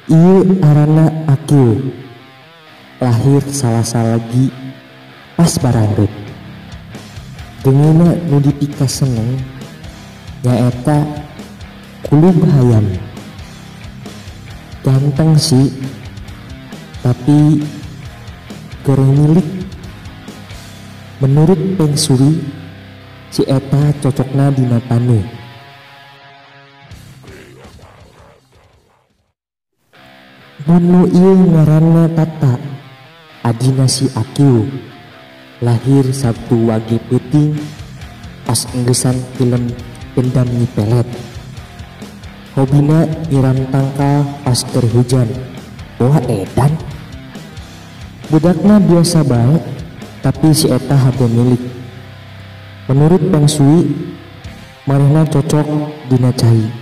Ieu arana Akil, lahir salasa lagi pas barangreut. Dengena nu dipika seneng nyaeta Kulub Hayam. Ganteng sih, tapi goreng milik. Menurut Peng Shui, si eta cocokna dina tanu. Mun ieu ngaranna Tata, adina si Akil, lahir Sabtu Wage Peuting pas enggesan film Dendam Nyi Pelet. Hobina nyiram tangkal pas keur hujan. Wah edan. Budakna biasa bae, tapi si eta hade milik. Menurut Peng Shui, marehna cocok dina cai.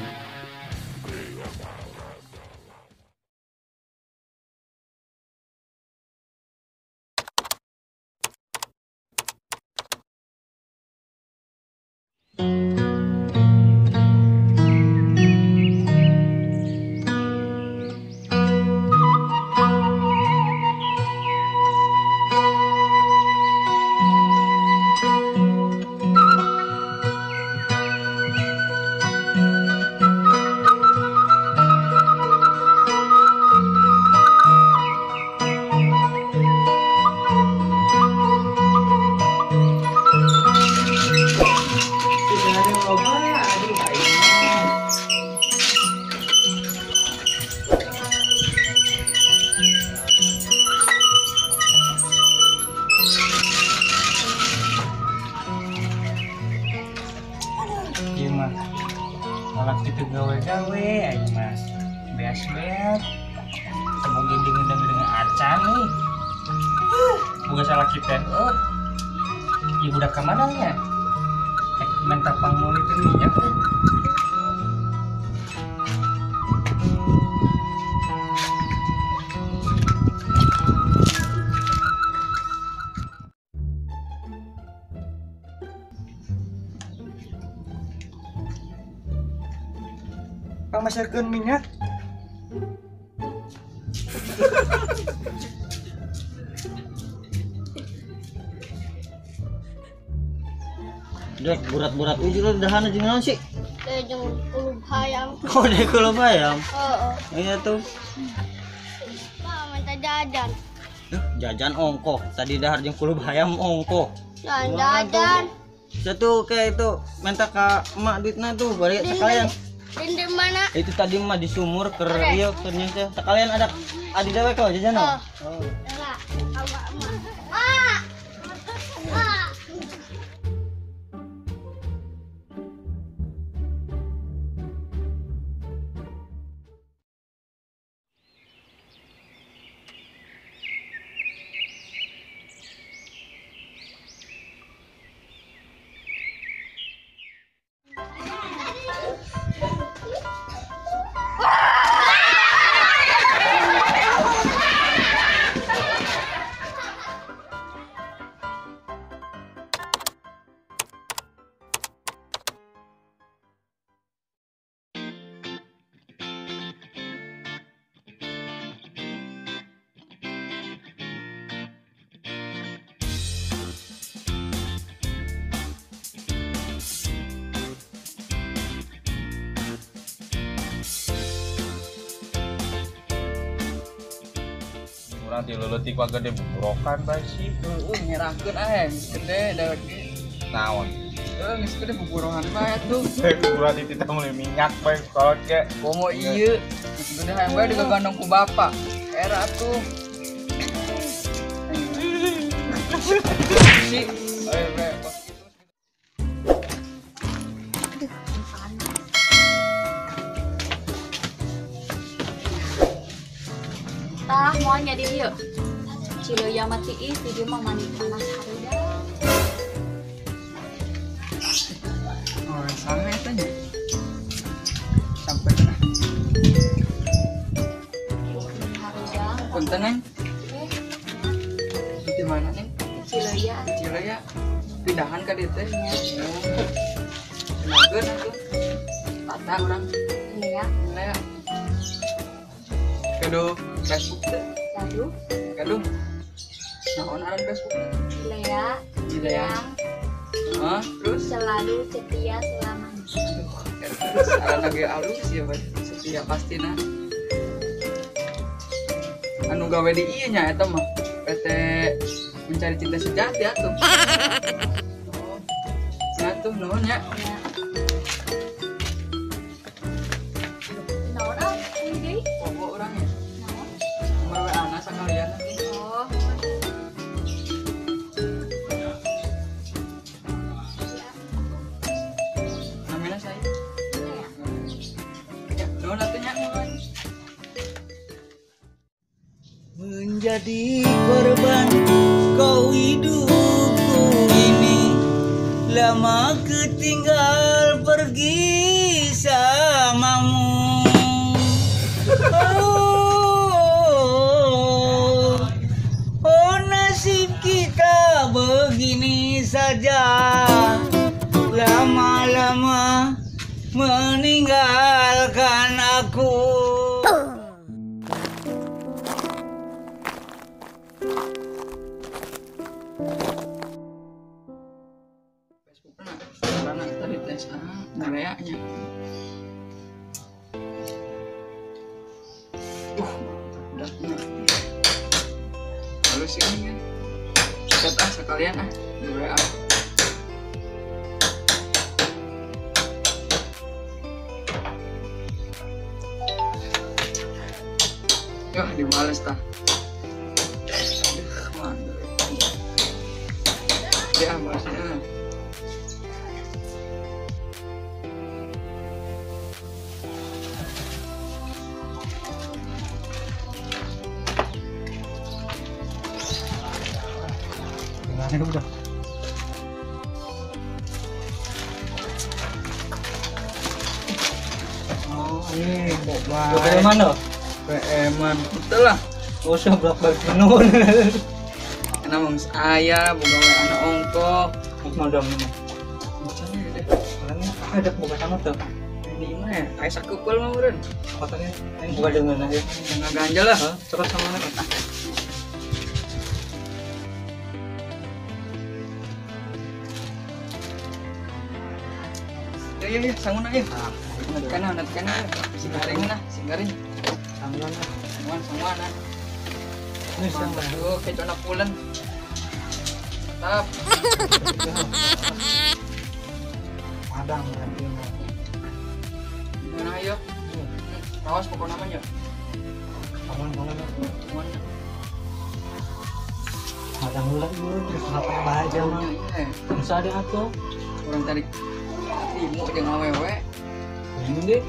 Malah gitu gawe-gawe aja mas beas-beas semoga dengan acan nih bukan salah kita ibu udah kemana ya minta pangmul itu minyak masakkeun minyak. Dek burat-burat ujul dahan aja naon sih? Jeung Kulub Hayam. Oh, dek Kulub Hayam. Heeh. Iya tuh. Mah minta jajan. Jajan ongkoh. Tadi dahar jeung Kulub Hayam ongkoh. Jajan. Satu kayak itu minta ka emak duitna tuh balik sekalian. Di mana? Itu tadi mah di sumur keur ieu ternyata sekalian ada adi dewe kau jajan oh. Enggak, emak. Ah. Ah. Nanti luluti ku gede buburokan bae sih. Nyerahkeun ae gede dewek Naon? geus gede buburohan bae tuh. Buburohan itu teh mulai minyak bae kolot ge. Komo ieu geus gede hayang bae digagandong ku bapak. Era tuh. Si, ayo bre. Tah mau jadi yuk Cileuya mati ih di mah mandi panas hareuda. Oh, sana tanya. Sampai tengah. Hareuda. Punten neng. Di mana neng? Cileuya. Cileuya. Pindahan ka dieu teh. Kenalkeun atuh. Tata urang. Iya. Lea. Gaduh Facebook teh. Gaduh, Gaduh. Naon aran Facebook teh? Lea, Lea. yang Hah? Terus selalu setia selamanya. terus aran lagi alus ya Pak. Setia pastina. Anu gawe di ieu nya eta mah. PT mencari cinta sejati atuh. Atuh nuhun ya. Ya. Naon ah, ini deui? Popo orangnya. Naon? Nomor WA-na sakalian. Oh, Namanya saya. ya. Ya, nuhun atuh nya. Menjadi korban kau hidupku ini, lama ketinggal pergi samamu. Oh, nasib kita begini saja, lama-lama meninggalkan aku. Karena tadi tes Lea nya. Udah. Halus ini kan. Chat sekalian di WA. Yah, dibales tah. Aduh, mantap. Ya, balasnya. Udah. Oh, ini Dari mana? PM-an. Betul lah. Usah bolak-balik menun. Enak mong saya, boga we anak ongko. Madam ini. Bacanya deh. Orangnya ada buka sama tuh. Ini mah ya, kayak sakupel mah udah. Katanya ini buka dengan aja. Jangan ganjel lah. Cepat sama anak. Ya, sangun aja. Natkan na. Singaring na, singaring. Sama anak. Sanguan na. Ini sama. Mantap tuh, kayak anak pulen. Tap. Madam nanti. Gimana ayo? Awas pokok namanya. Aman banget. Aman. Madam ulah dulu terus apa aja mah. Iya. Bisa ada aku. Orang tarik timu jeung awewe. Ini deh.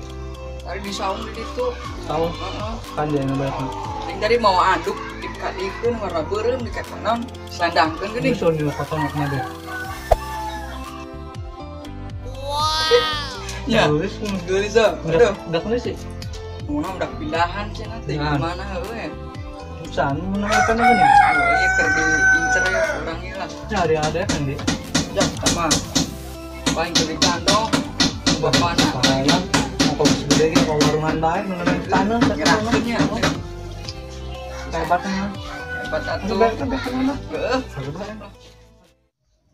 Tadi di saung di situ. Tahu Heeh. kan dia ngebayar. Yang tadi mau aduk dikadikeun warna beureum dikatak naon sandangkeun Ini geuning. soal di kota makna deh. Ya. Tulis Geulis ah. Aduh, udah nulis sih. mun udah pindahan cenah teh Nah. gimana heueuh. Usaha menemukan apa nih? Oh, iya keur diincer ya orangnya lah. Cari ada kan deh. Ya, sama. Paling keur digandong bapana. Sayang, mau kau segede gitu kalau warungan baik mengenai tanah Gerakeun nya. hebatnya. Hebat atuh.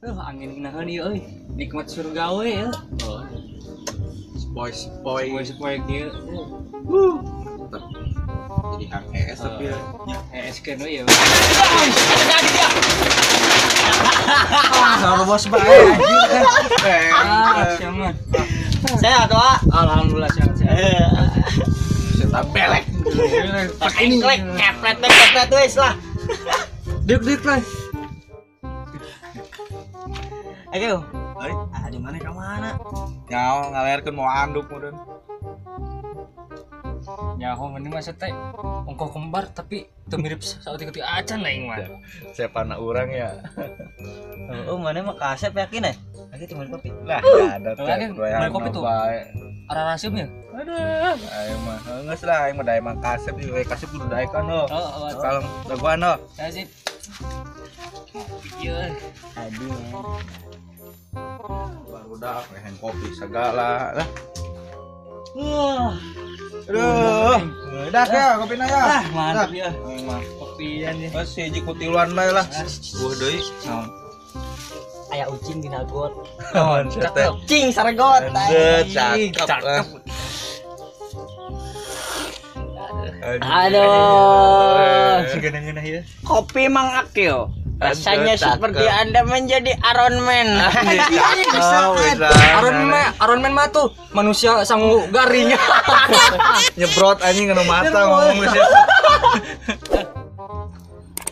Heuh, angin nahan ieu euy. Nikmat surga we ya. Oh. Spoy Sepoi kieu. jadi HES tapi ya. ES kan we ya. Kalau bos bae anjing kan. Siapa? Sehat, Pak. Alhamdulillah sehat. Saya belek. Pakai klik kepret wes lah. Dik lah. Ayo. Di mana ke mana? Nyawa ngalerkeun mau anduk meureun. Nyaho mending mah teh ongko kembar tapi teu mirip saeutik-utik acan lah mah. Siapa anak orang ya? Oh, mana mah kasep yakin lagi cuma kopi. Lah, ada teh. Lagi main kopi tuh. Ara rasepnya. Aduh, ayo mah. Geus lah aing mah dae mah kasep di we kasep kudu dae kan lo. Oh, Kalem daguan lo. saya sih. Iya. Aduh. Baru dah pengen kopi segala lah. Wah. Aduh, Dah ya, kopi na ya. Mantap ya. Kopian ya. Bos hiji kutiluan bae lah. Deui. Aya ucing dina got. Naon teh? Cing saregot. Cakep. Aduh. Segenah-genah ya. Kopi Mang Akil. Rasanya seperti Anda menjadi Iron Man. Iron Man mah tuh manusia sangu garing. Nyebrot anjing nu mata ngomong geus.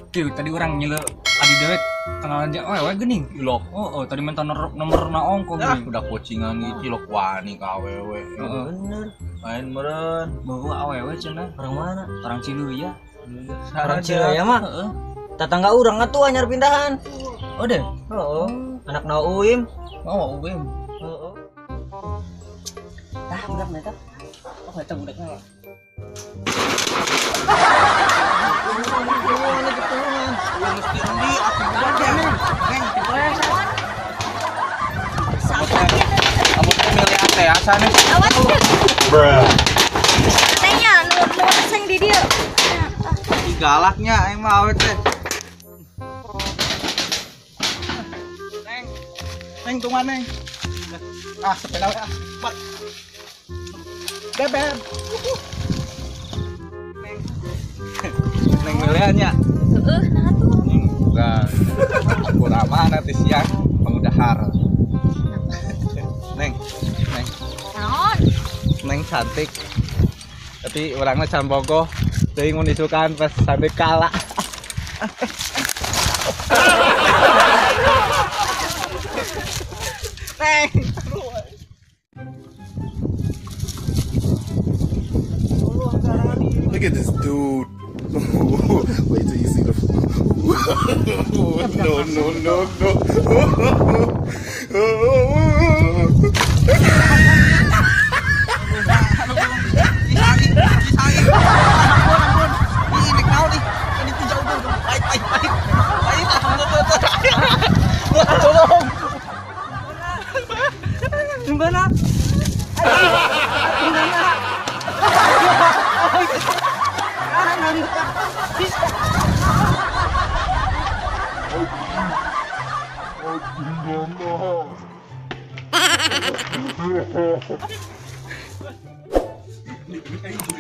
Kieu tadi orang nyele adi dewek kenalan aja we geuning. Ilok. Oh, tadi minta nomor naongko Ah, geuning. udah coachingan gitu cilok wani ka awewe. Bener. Main meureun. Bawa awewe cenah. Orang mana? Orang Ciluya. Orang Cilaya mah. Heeh. Tetangga urang atuh anyar pindahan. Oh deh. Heeh. Anak na Uim. Oh, gue. Heeh. Tah budak eta. Oh, eta budakna. Kamu milih ate asane. Tanya, nu sing di dieu. Ih galaknya aing mah awet teh. Neng tunggu neng. Ah sepeda we ah. Cepat. Bebeb. Neng milihannya. Heeh, nah tuh. Bukan. Kurama nanti siang pengudahar. Neng. Naon? Neng cantik. Tapi orangnya can bogoh. Teuing mun disukan pas sampai kalah. Neng. Look at this dude. Wait till you see the. No, no, no, no.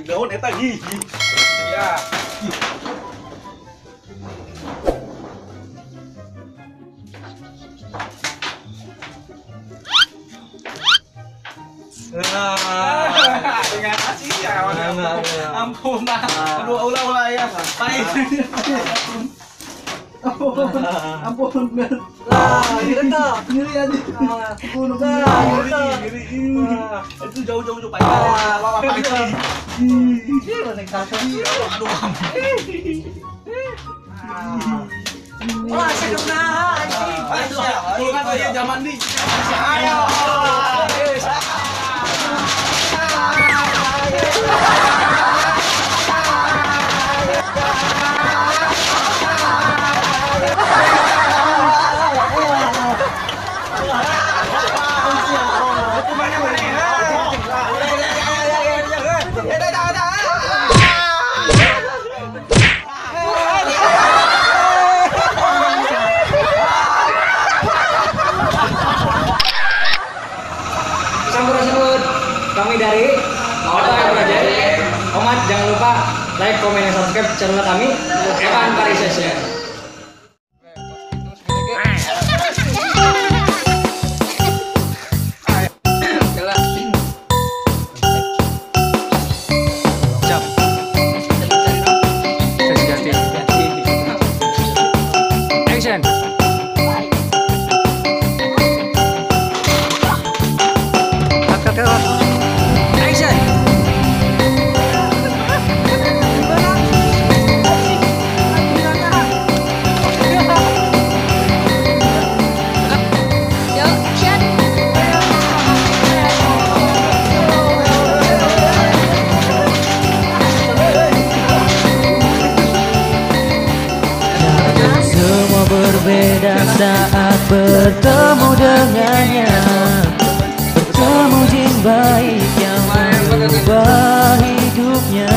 Daun eta gigi. Ya. Dengan kasih ya. Ampun mah. Aduh ulah ya. Pahit. Ampun. Lah, ngeri aja. Ngeri. Itu jauh pahit. Bawa pahit. Aduh. Wah, sedep nah anjing. Aduh, kan aya zaman di. Ayo. Kami dari Auto Project. Omat jangan lupa like, komen, dan subscribe channel kami Evan Parisesya. Action. Semua berbeda saat bertemu dengannya. Bertemu jin baik yang mengubah hidupnya.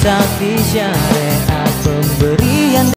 sakti syariat.